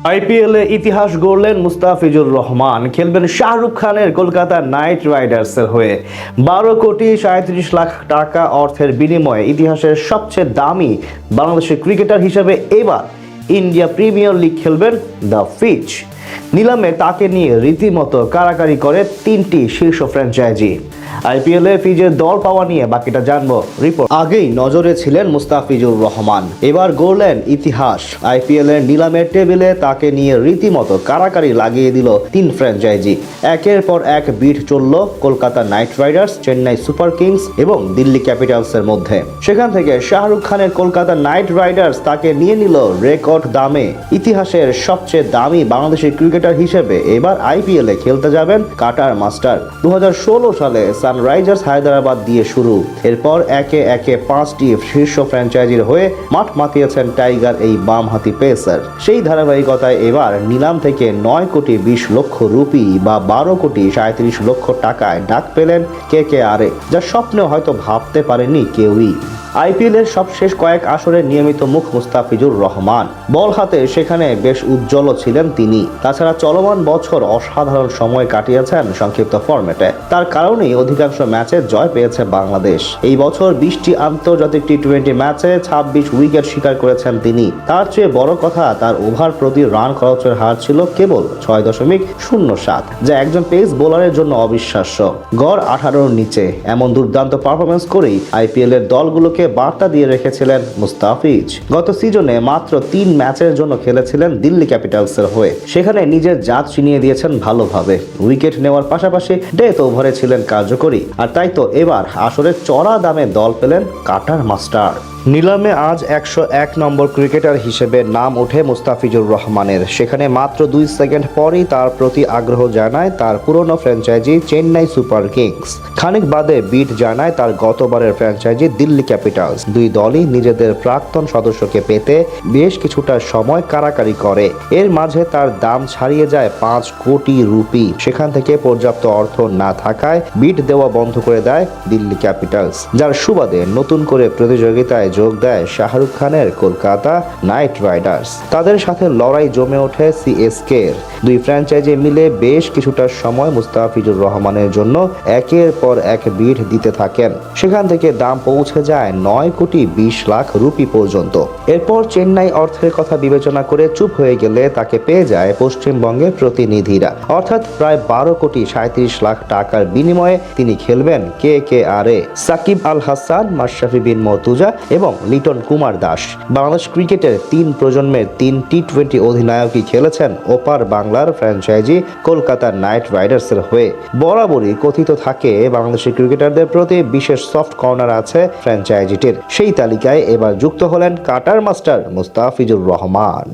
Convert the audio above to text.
আইপিএলে ইতিহাস গড়লেন মুস্তাফিজুর রহমান। খেলবেন শাহরুখ খানের কলকাতা নাইট রাইডার্সের হয়ে। 12,37,00,000 টাকা অর্থের বিনিময়ে ইতিহাসের সবচেয়ে দামি বাংলাদেশের ক্রিকেটার হিসেবে এবার ইন্ডিয়া প্রিমিয়ার লিগ খেলবেন দ্য ফিচ। নিলামে তাকে নিয়ে রীতিমতো কারাকারি করে তিনটি শীর্ষ ফ্র্যাঞ্চাইজি। আইপিএলে ফিজের দল পাওয়া নিয়ে বাকিটা জানবো রিপোর্ট। আগেই নজরে ছিলেন মুস্তাফিজুর রহমান, এবার গড়লেন ইতিহাস। আইপিএলের নিলামের টেবিলে তাকে নিয়ে রীতিমতো কারাকারি লাগিয়ে দিল তিন ফ্র্যাঞ্চাইজি। একের পর এক বিট চলল Kolkata Knight Riders, Chennai Super Kings এবং দিল্লি ক্যাপিটালসের মধ্যে। সেখান থেকে শাহরুখ খানের কলকাতা নাইট রাইডার্স তাকে নিয়ে নিল রেকর্ড দামে। ইতিহাসের সবচেয়ে দামি বাংলাদেশি ক্রিকেটার হিসেবে এবার আইপিএলে খেলতে যাবেন কাটার মাস্টার। 2016 সালে সানরাইজার্স হায়দ্রাবাদ দিয়ে শুরু, এরপর একে একে 5টি শীর্ষ ফ্র্যাঞ্চাইজির হয়ে মাঠ মাতিয়েছেন টাইগার এই বামহাতি পেসার। সেই ধারাবাহিকতায় এবার নিলাম থেকে 9,20,00,000 রুপি বা 12,37,00,000 টাকায় ডাক পেলেন কেকেআরে, যা স্বপ্নেও হয়তো ভাবতে পারেনি কেউই। আইপিএলের সবশেষ কয়েক আসরের নিয়মিত মুখ মুস্তাফিজুর রহমান। বল হাতে সেখানে বেশ উজ্জ্বল ছিলেন তিনি। তাছাড়া চলমান বছর অসাধারণ সময় কাটিয়েছেন সংক্ষিপ্ত ফরম্যাটে। তার কারণেই অধিকাংশ ম্যাচে জয় পেয়েছে বাংলাদেশ। এই বছর 20টি আন্তর্জাতিক টি-20 ম্যাচে 26 উইকেট শিকার করেছেন তিনি। তার চেয়ে বড় কথা, তার ওভার প্রতি রান খরচের হার ছিল কেবল 6.07, যা একজন পেস বোলারের জন্য অবিশ্বাস্য। গড় 18-র নিচে। এমন দুর্দান্ত পারফরমেন্স করেই আইপিএলের দলগুলোকে বার্তা দিয়ে রেখেছিলেন মুস্তাফিজ। গত সিজনে মাত্র 3 ম্যাচের জন্য খেলেছিলেন দিল্লি ক্যাপিটালসের হয়ে। সেখানে নিজের জাত চিনিয়ে দিয়েছেন ভালোভাবে। উইকেট নেওয়ার পাশাপাশি ডেথ ওভারে ছিলেন কার্যকরী। আর তাই তো এবার আসরে চড়া দামে দল পেলেন কাটার মাস্টার। নিলামে আজ 101 নম্বর ক্রিকেটার হিসেবে নাম ওঠে মুস্তাফিজুর রহমানের। সেখানে মাত্র 2 সেকেন্ড পরই তার প্রতি আগ্রহ জানায় তার পুরনো ফ্র্যাঞ্চাইজি চেন্নাই সুপার কিংস। খানিক বাদে বিট জানায় তার গতবারের ফ্র্যাঞ্চাইজি দিল্লি ক্যাপিটালস। দুই দলই নিজেদের প্রাক্তন সদস্যকে পেতে বেশ কিছুটা সময় কারাকারি করে। এর মাঝে তার দাম ছাড়িয়ে যায় 5 কোটি রুপি। সেখান থেকে পর্যাপ্ত অর্থ না থাকায় বিট দেওয়া বন্ধ করে দেয় দিল্লি ক্যাপিটালস, যার সুবাদে নতুন করে প্রতিযোগিতায় যোগ দেয় শাহরুখ খানের কলকাতা নাইট রাইডার্স। তাদের সাথে লড়াই জমে ওঠে সিএসকের। দুই ফ্র্যাঞ্চাইজি মিলে বেশ কিছুটা সময় মুস্তাফিজুর রহমানের জন্য একের পর এক বিট দিতে থাকেন। সেখান থেকে দাম পৌঁছে যায় 9,20,00,000 রুপি পর্যন্ত। এরপর চেন্নাই অর্থের কথা বিবেচনা করে চুপ হয়ে গেলে তাকে পেয়ে যায় পশ্চিমবঙ্গের প্রতিনিধিরা। অর্থাৎ প্রায় 12,37,00,000 টাকার বিনিময়ে তিনি খেলবেন কেকেআরে। সাকিব আল হাসান, মাশরাফি বিন মর্তুজা এবং লিটন কুমার দাস। বাংলাদেশ ক্রিকেটের 3 প্রজন্মের 3 টি-20 অধিনায়কই খেলেছেন ওপার বাংলার ফ্র্যাঞ্চাইজি কলকাতা নাইট রাইডার্সের হয়ে। বরাবরই কথিত থাকে বাংলাদেশি ক্রিকেটারদের প্রতি বিশেষ সফট কর্নার আছে ফ্র্যাঞ্চাইজিটির। সেই তালিকায় এবার যুক্ত হলেন কাটার মাস্টার মুস্তাফিজুর রহমান।